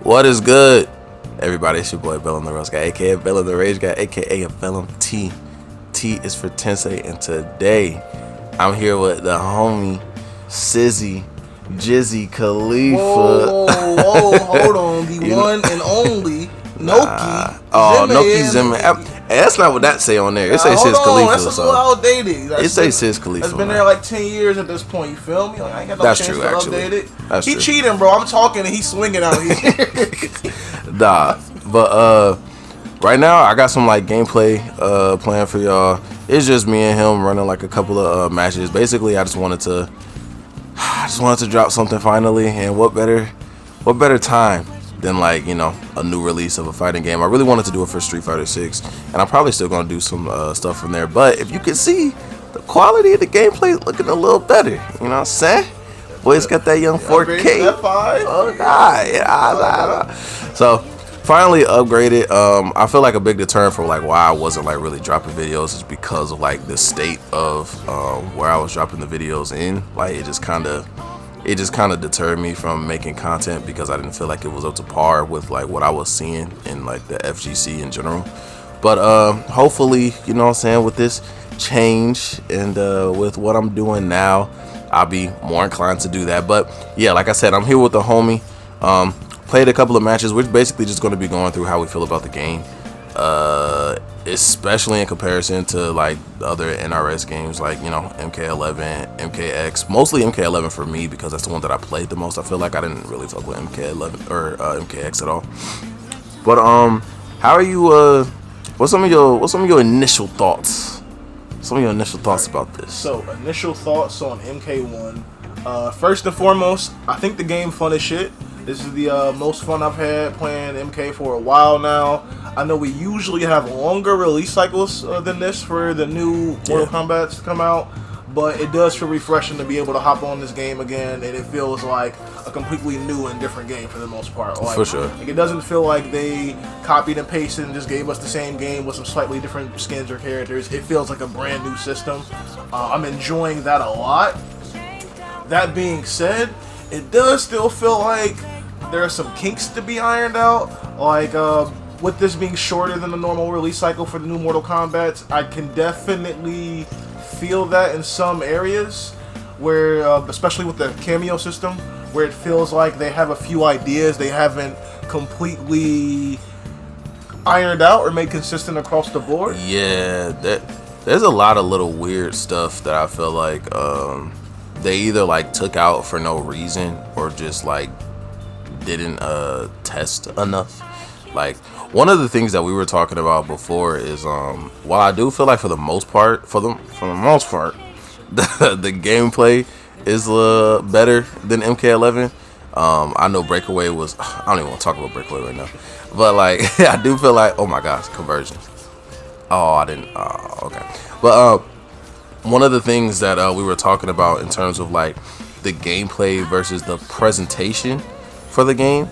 What is good, everybody? It's your boy Bellum the Rose Guy, aka Bellum the Rage Guy, aka Bellum T. T is for Tensei, and today I'm here with the homie Sizzy Jizzy Khalifa. Whoa, hold on. The one and only Noki. Noki Zimmer. Hey, that's not what that say on there. It say Sis Khalifa. That's a little outdated. It say Sis Khalifa. It's been there like 10 years at this point. You feel me? Like, I ain't got no chance to update it. That's he true. cheating, bro. I'm talking and he's swinging out here. Nah, but right now I got some like gameplay planned for y'all. It's just me and him running like a couple of matches. Basically, I just wanted to drop something finally, and what better time than like, you know, a new release of a fighting game. I really wanted to do it for Street Fighter 6, and I'm probably still gonna do some stuff from there. But if you can see, the quality of the gameplay is looking a little better. You know what I'm saying? Boy's got that young 4K. Oh god, yeah. So finally upgraded. I feel like a big deterrent for like why I wasn't like really dropping videos is because of like the state of where I was dropping the videos in. Like it just kind of deterred me from making content because I didn't feel like it was up to par with like what I was seeing in like the FGC in general. But hopefully, you know what I'm saying, with this change and with what I'm doing now, I'll be more inclined to do that. But yeah, like I said, I'm here with the homie. Played a couple of matches. We're basically just going to be going through how we feel about the game, especially in comparison to like the other NRS games, like, you know, MK11, MKX. Mostly MK11 for me because that's the one that I played the most. I feel like I didn't really fuck with MK11 or MKX at all. But how are you? What's some of your initial thoughts? Some of your initial thoughts about this. So, initial thoughts on MK1. First and foremost, I think the game fun as shit. This is the most fun I've had playing MK for a while now. I know we usually have longer release cycles than this for the new Mortal Kombat to come out, but it does feel refreshing to be able to hop on this game again, and it feels like a completely new and different game for the most part. Like, for sure. Like, it doesn't feel like they copied and pasted and just gave us the same game with some slightly different skins or characters. It feels like a brand new system. I'm enjoying that a lot. That being said, it does still feel like there are some kinks to be ironed out. Like, with this being shorter than the normal release cycle for the new Mortal Kombat, I can definitely feel that in some areas where, especially with the cameo system, where it feels like they have a few ideas they haven't completely ironed out or made consistent across the board. Yeah, there's a lot of little weird stuff that I feel like they either like took out for no reason or just like didn't test enough. Like, one of the things that we were talking about before is while I do feel like for the most part the gameplay is better than MK11. I know Breakaway was, I don't even want to talk about Breakaway right now, but like I do feel like, oh my gosh, conversions. Okay. But one of the things that we were talking about in terms of like the gameplay versus the presentation for the game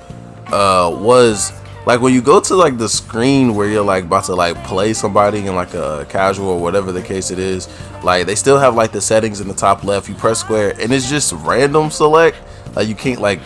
was like when you go to like the screen where you're like about to like play somebody in like a casual or whatever the case it is, like they still have like the settings in the top left. You press square and it's just random select. Like you can't like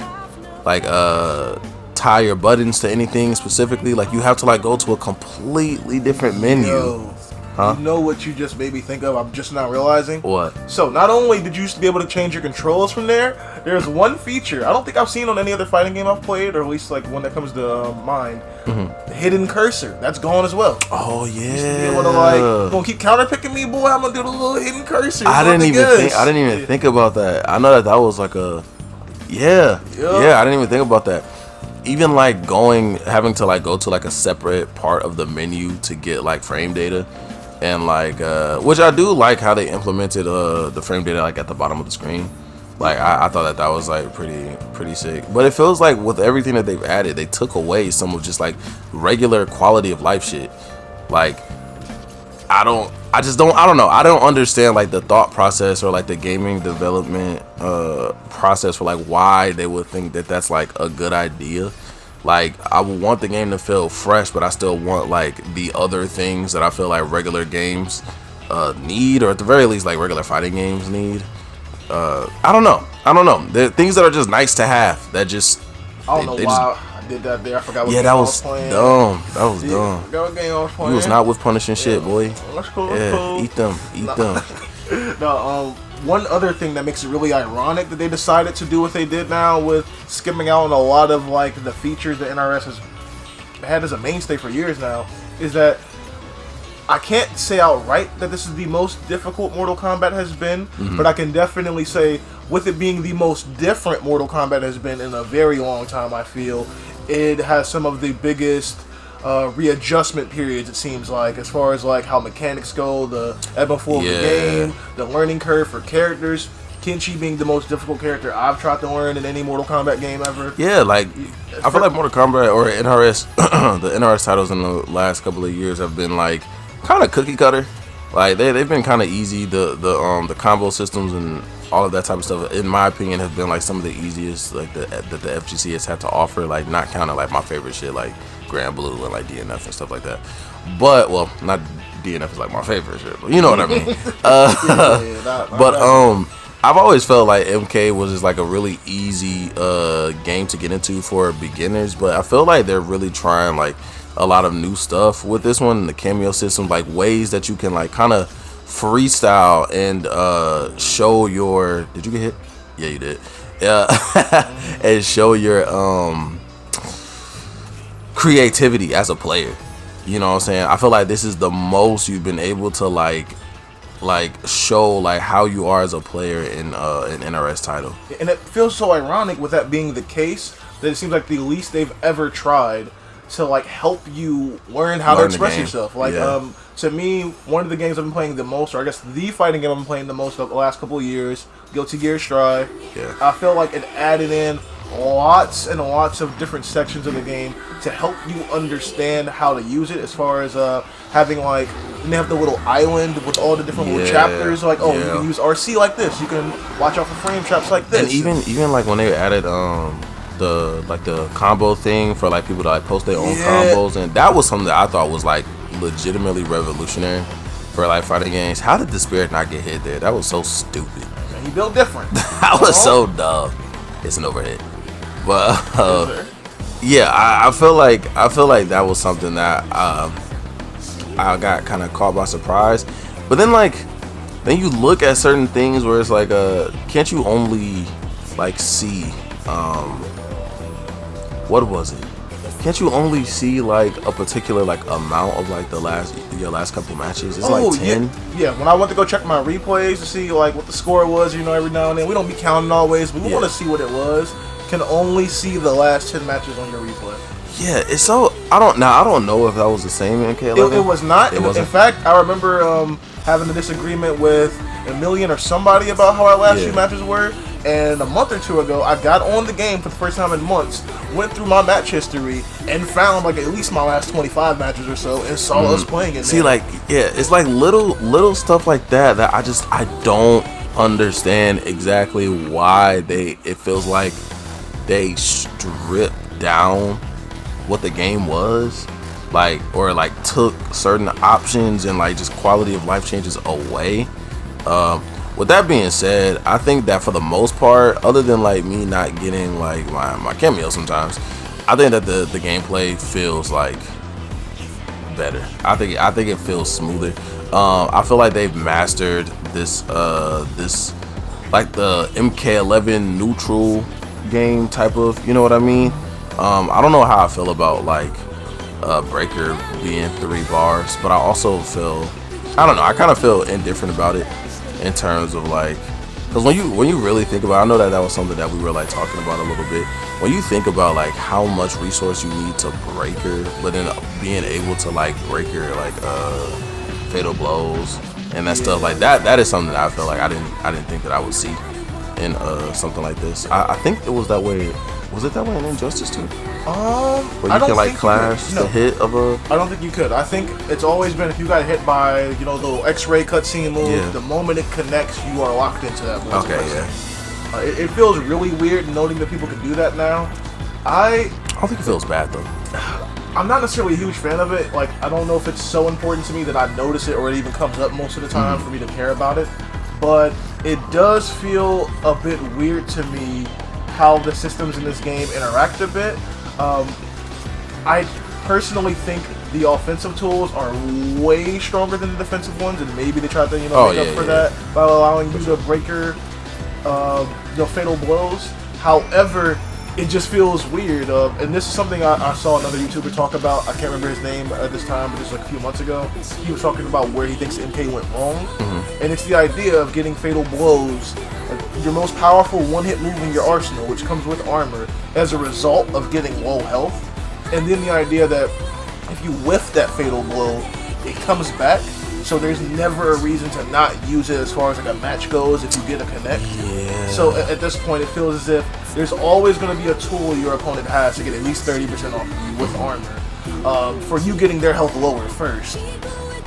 tie your buttons to anything specifically. Like you have to like go to a completely different menu. Yo, huh? You know what you just made me think of? I'm just not realizing. What? So not only did you used to be able to change your controls from there, there's one feature I don't think I've seen on any other fighting game I've played, or at least like one that comes to mind. The hidden cursor. That's gone as well. Oh yeah. You used to be able to like, you gonna keep counter picking me, boy? I'm gonna do the little hidden cursor. I didn't even think about that. I know that was like a yeah. I didn't even think about that. Even like having to like go to like a separate part of the menu to get like frame data, and like which I do like how they implemented the frame data like at the bottom of the screen. Like I thought that was like pretty sick. But it feels like with everything that they've added, they took away some of just like regular quality of life shit. Like I don't know. I don't understand like the thought process or like the gaming development process for like why they would think that that's like a good idea. Like I would want the game to feel fresh, but I still want like the other things that I feel like regular games need, or at the very least like regular fighting games need. I don't know. The things that are just nice to have that just I don't know why I did that there. I forgot what game that I was playing. dumb. That was dumb. I forgot what game I was playing. You was not with punishing shit, boy. That's cool. Yeah, That's cool. eat them. No, one other thing that makes it really ironic that they decided to do what they did now with skimming out on a lot of like the features that NRS has had as a mainstay for years now is that I can't say outright that this is the most difficult Mortal Kombat has been, but I can definitely say with it being the most different Mortal Kombat has been in a very long time, I feel it has some of the biggest readjustment periods, it seems like, as far as like how mechanics go, the ebb and flow of the game, the learning curve for characters. Kenshi being the most difficult character I've tried to learn in any Mortal Kombat game ever. Yeah, like I feel like Mortal Kombat or NRS, the NRS titles in the last couple of years have been like kind of cookie cutter. Like they've been kind of easy. The combo systems and all of that type of stuff, in my opinion, have been like some of the easiest like that the FGC has had to offer. Like not kind of like my favorite shit like Grand Blue and like DNF and stuff like that. But well, not DNF is like my favorite shit, but you know what I mean. But I've always felt like MK was just like a really easy game to get into for beginners, but I feel like they're really trying like a lot of new stuff with this one, the cameo system, like ways that you can like kind of freestyle and show your. Did you get hit? Yeah, you did. Yeah, and show your creativity as a player. You know what I'm saying? I feel like this is the most you've been able to like show like how you are as a player in an NRS title. And it feels so ironic with that being the case that it seems like the least they've ever tried to like help you learn how to express yourself. Like to me, one of the games I've been playing the most, or I guess the fighting game I've been playing the most the last couple of years, Guilty Gear Strive. Yeah. I feel like it added in lots and lots of different sections of the game to help you understand how to use it, as far as having like, and they have the little island with all the different little chapters, like you can use RC like this, you can watch out for frame traps like this, and even like when they added the combo thing for like people to like post their own combos, and that was something that I thought was like legitimately revolutionary for like fighting games. How did the Spirit not get hit there? That was so stupid. And he built different. That was so dumb. It's an overhead. But I feel like that was something that I got kind of caught by surprise. But then then you look at certain things where it's like can't you only like see what was it? Can't you only see like a particular like amount of like your last couple matches? It's like 10. Yeah. When I went to go check my replays to see like what the score was, every now and then we don't be counting always, but we want to see what it was. Can only see the last 10 matches on your replay. Yeah, it's so I don't know if that was the same in MK11. It was not. It wasn't. In fact, I remember having a disagreement with Emilian or somebody about how our last few matches were. And a month or two ago, I got on the game for the first time in months, went through my match history, and found like at least my last 25 matches or so, and saw us playing it. See, it's like little stuff like that I don't understand exactly why it feels like they stripped down what the game was, or took certain options and just quality of life changes away. With that being said, I think that for the most part, other than me not getting my cameo sometimes, I think that the gameplay feels better. I think it feels smoother. I feel like they've mastered this the MK11 neutral game type of, you know what I mean? I don't know how I feel about Breaker being 3 bars, but I also feel, I don't know, I kind of feel indifferent about it in terms of because when you really think about it, I know that was something that we were talking about a little bit. When you think about how much resource you need to Breaker, but then being able to Breaker fatal blows and that stuff that is something that I feel like I didn't think that I would see in something like this. I think it was that way. Was it that way in Injustice too? Where you can clash the hit of a. I don't think you could. I think it's always been if you got hit by the little X-ray cutscene move. The moment it connects, you are locked into that move. Okay, yeah. It feels really weird noting that people can do that now. I don't think it feels bad though. I'm not necessarily a huge fan of it. I don't know if it's so important to me that I notice it or it even comes up most of the time for me to care about it. But it does feel a bit weird to me how the systems in this game interact a bit. I personally think the offensive tools are way stronger than the defensive ones, and maybe they tried to make up for that by allowing you to break your fatal blows. However, it just feels weird, and this is something I saw another YouTuber talk about. I can't remember his name at this time, but this was like a few months ago. He was talking about where he thinks MK went wrong, and it's the idea of getting fatal blows, like your most powerful one-hit move in your arsenal, which comes with armor, as a result of getting low health, and then the idea that if you whiff that fatal blow, it comes back. So there's never a reason to not use it as far as like a match goes if you get a connect. Yeah. So at this point, it feels as if there's always going to be a tool your opponent has to get at least 30% off of you with armor, for you getting their health lower first.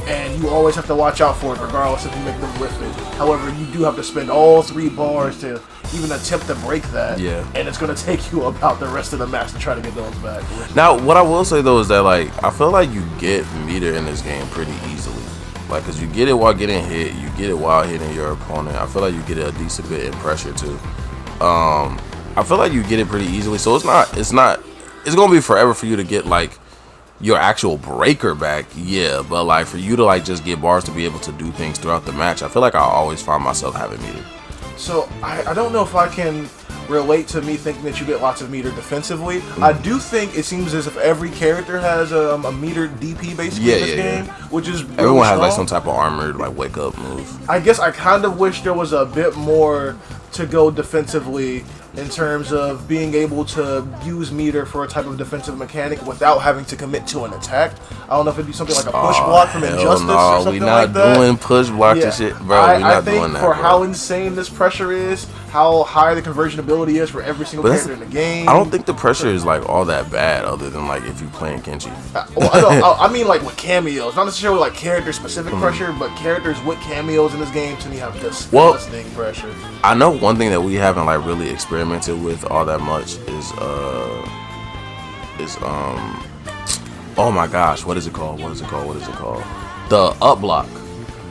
And you always have to watch out for it regardless if you make them whiff it. However, you do have to spend all 3 bars to even attempt to break that. Yeah. And it's going to take you about the rest of the match to try to get those back. Now, what I will say though is that like I feel like you get meter in this game pretty easily. Like, cause you get it while getting hit, you get it while hitting your opponent. I feel like you get a decent bit in pressure too. I feel like you get it pretty easily. So it's gonna be forever for you to get like your actual breaker back, yeah. But like for you to like just get bars to be able to do things throughout the match, I feel like I always find myself having meter. So I don't know if I can relate to me thinking that you get lots of meter defensively. I do think it seems as if every character has a meter DP basically in this game, which is really everyone has strong. like some type of armored like wake up move. I guess I kind of wish there was a bit more to go defensively in terms of being able to use meter for a type of defensive mechanic without having to commit to an attack. I don't know if it'd be something like a push block from Injustice or something like that. We not doing push blocks and shit, bro. We not doing that, for how insane this pressure is, how high the conversion ability is for every single character in the game. I don't think the pressure is like all that bad, other than like if you playing Kenshi. I mean like with cameos, not necessarily like character specific pressure, but characters with cameos in this game to me have disgusting pressure. I know one thing that we haven't like really experimented with all that much is oh my gosh, what is it called? The up block,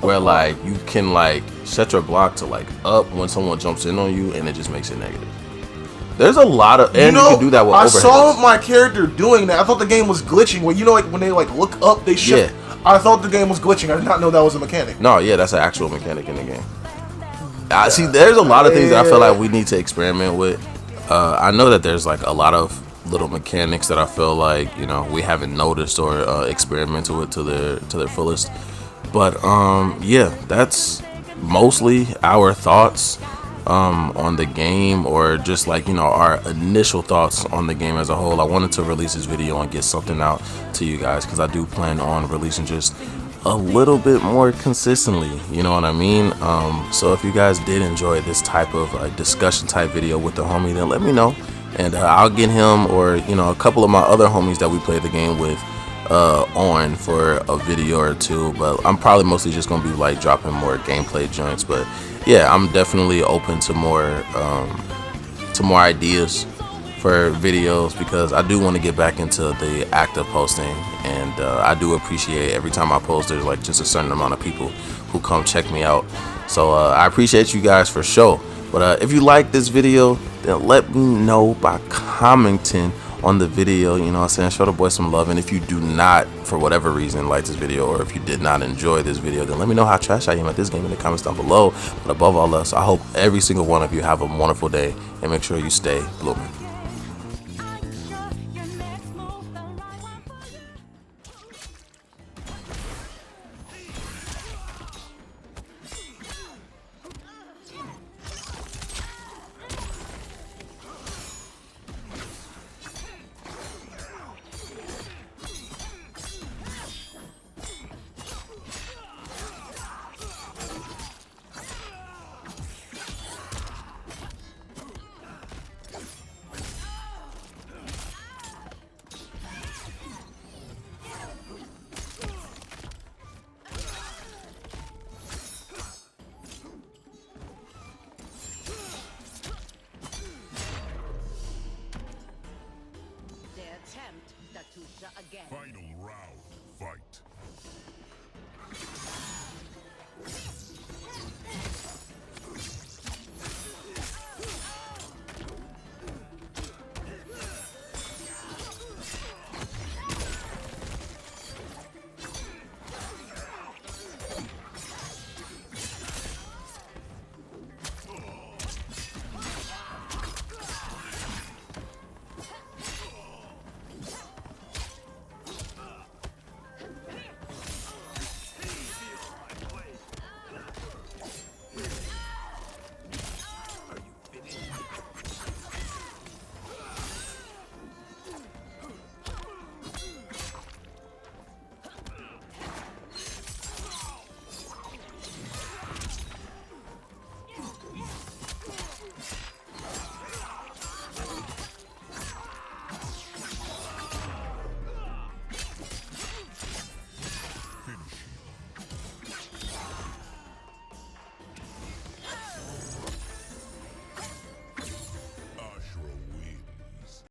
where like you can like set your block to like up when someone jumps in on you, and it just makes it negative. There's a lot of, and you can do that with overheads. I saw my character doing that. I thought the game was glitching. Where like when they like look up, they shift. Yeah. I thought the game was glitching. I did not know that was a mechanic. No, yeah, that's an actual mechanic in the game. I see. There's a lot of things that I feel like we need to experiment with. I know that there's like a lot of little mechanics that I feel like we haven't noticed or experimented with to their fullest. But yeah, that's mostly our thoughts on the game, or just like our initial thoughts on the game as a whole. I wanted to release this video and get something out to you guys because I do plan on releasing just a little bit more consistently, you know what I mean? So if you guys did enjoy this type of discussion type video with the homie, then let me know, and I'll get him or a couple of my other homies that we play the game with on for a video or two. But I'm probably mostly just gonna be like dropping more gameplay joints. But yeah, I'm definitely open to more ideas for videos, because I do want to get back into the act of posting, and I do appreciate every time I post there's like just a certain amount of people who come check me out. So I appreciate you guys for sure. But if you like this video, then let me know by commenting on the video, you know what I'm saying? Show the boy some love. And if you do not, for whatever reason, like this video, or if you did not enjoy this video, then let me know how trash I am at this game in the comments down below. But above all else, I hope every single one of you have a wonderful day, and make sure you stay blooming. Final round, fight.